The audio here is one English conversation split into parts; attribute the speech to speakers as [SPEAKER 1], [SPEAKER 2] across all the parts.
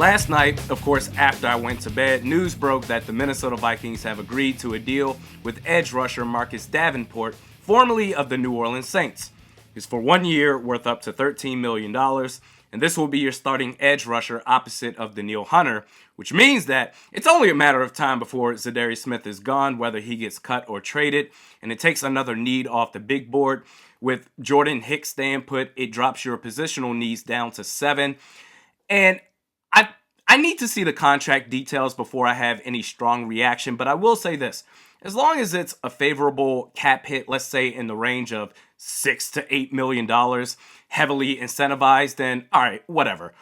[SPEAKER 1] Last night, of course, after I went to bed, news broke that the Minnesota Vikings have agreed to a deal with edge rusher Marcus Davenport, formerly of the New Orleans Saints. It's for 1 year, worth up to $13 million, and this will be your starting edge rusher opposite of Danielle Hunter, which means that it's only a matter of time before Zadarius Smith is gone, whether he gets cut or traded, and it takes another need off the big board. With Jordan Hicks staying put, it drops your positional needs down to 7, and I need to see the contract details before I have any strong reaction, but I will say this. As long as it's a favorable cap hit, let's say in the range of $6 to $8 million, heavily incentivized, then all right, whatever.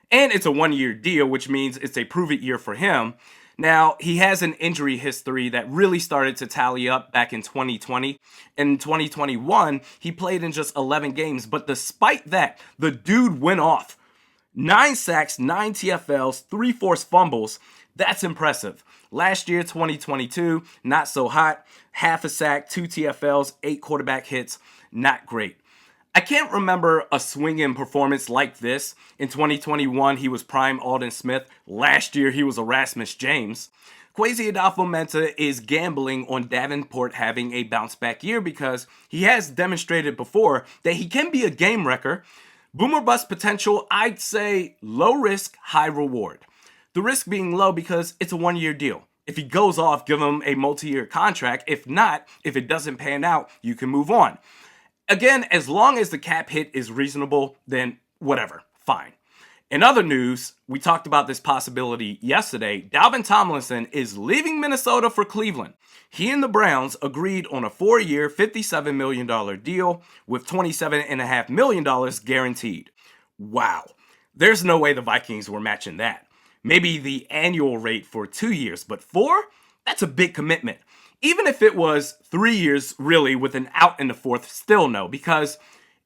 [SPEAKER 1] And it's a 1-year deal, which means it's a prove-it year for him. Now, he has an injury history that really started to tally up back in 2020. In 2021, he played in just 11 games, but despite that, the dude went off. 9 sacks, 9 TFLs, 3 forced fumbles. That's impressive. Last year, 2022, not so hot. Half a sack, 2 TFLs, 8 quarterback hits. Not great. I can't remember a swinging performance like this. In 2021, he was prime Alden Smith. Last year, he was Erasmus James. Kwesi Adolfo-Mensah is gambling on Davenport having a bounce-back year because he has demonstrated before that he can be a game wrecker. Boomer bust potential, I'd say low risk, high reward. The risk being low because it's a 1-year deal. If he goes off, give him a multi-year contract. If not, if it doesn't pan out, you can move on. Again, as long as the cap hit is reasonable, then whatever, fine. In other news, we talked about this possibility yesterday. Dalvin Tomlinson is leaving Minnesota for Cleveland. He and the Browns agreed on a 4-year, $57 million deal with $27.5 million guaranteed. Wow. There's no way the Vikings were matching that. Maybe the annual rate for 2 years, but 4? That's a big commitment. Even if it was 3 years, really, with an out in the 4th, still no, because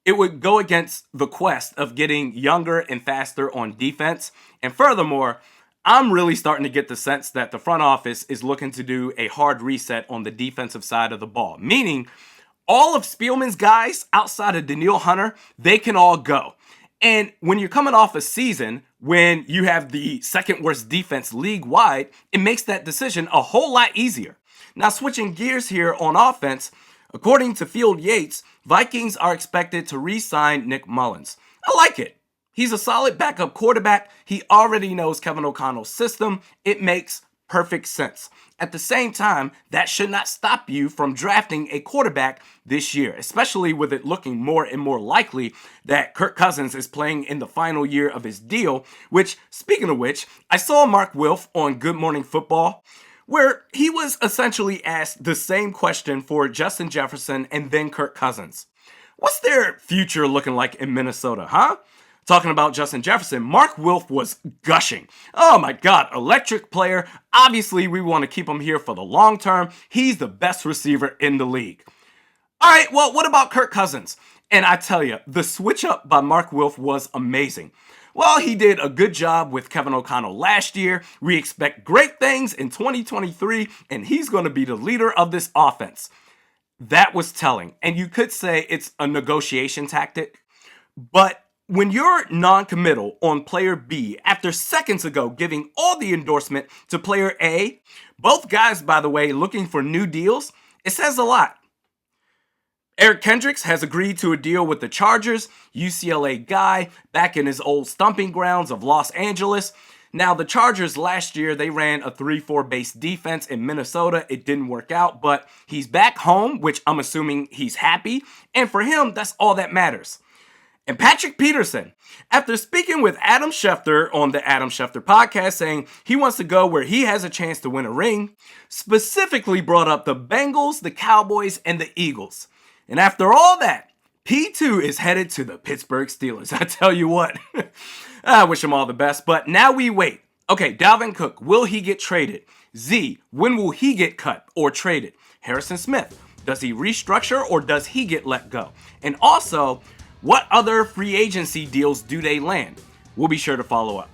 [SPEAKER 1] it would go against the quest of getting younger and faster on defense. And furthermore, I'm really starting to get the sense that the front office is looking to do a hard reset on the defensive side of the ball. Meaning, all of Spielman's guys outside of Danielle Hunter, they can all go. And when you're coming off a season when you have the second worst defense league-wide, it makes that decision a whole lot easier. Now, switching gears here on offense, according to Field Yates, Vikings are expected to re-sign Nick Mullins. I like it. He's a solid backup quarterback. He already knows Kevin O'Connell's system. It makes perfect sense. At the same time, that should not stop you from drafting a quarterback this year, especially with it looking more and more likely that Kirk Cousins is playing in the final year of his deal, which, speaking of which, I saw Mark Wilf on Good Morning Football, where he was essentially asked the same question for Justin Jefferson and then Kirk Cousins. What's their future looking like in Minnesota, huh? Talking about Justin Jefferson, Mark Wilf was gushing. Oh my God, electric player. Obviously, we want to keep him here for the long term. He's the best receiver in the league. All right, well, what about Kirk Cousins? And I tell you, the switch up by Mark Wilf was amazing. Well, he did a good job with Kevin O'Connell last year. We expect great things in 2023, and he's going to be the leader of this offense. That was telling. And you could say it's a negotiation tactic, but when you're non-committal on player B after seconds ago giving all the endorsement to player A, both guys, by the way, looking for new deals, it says a lot. Eric Kendricks has agreed to a deal with the Chargers, UCLA guy, back in his old stomping grounds of Los Angeles. Now, the Chargers last year, they ran a 3-4 base defense in Minnesota. It didn't work out, but he's back home, which I'm assuming he's happy. And for him, that's all that matters. And Patrick Peterson, after speaking with Adam Schefter on the Adam Schefter podcast, saying he wants to go where he has a chance to win a ring, specifically brought up the Bengals, the Cowboys, and the Eagles. And after all that, P2 is headed to the Pittsburgh Steelers. I tell you what, I wish him all the best, but now we wait. Okay, Dalvin Cook, will he get traded? Z, when will he get cut or traded? Harrison Smith, does he restructure or does he get let go? And also, what other free agency deals do they land? We'll be sure to follow up.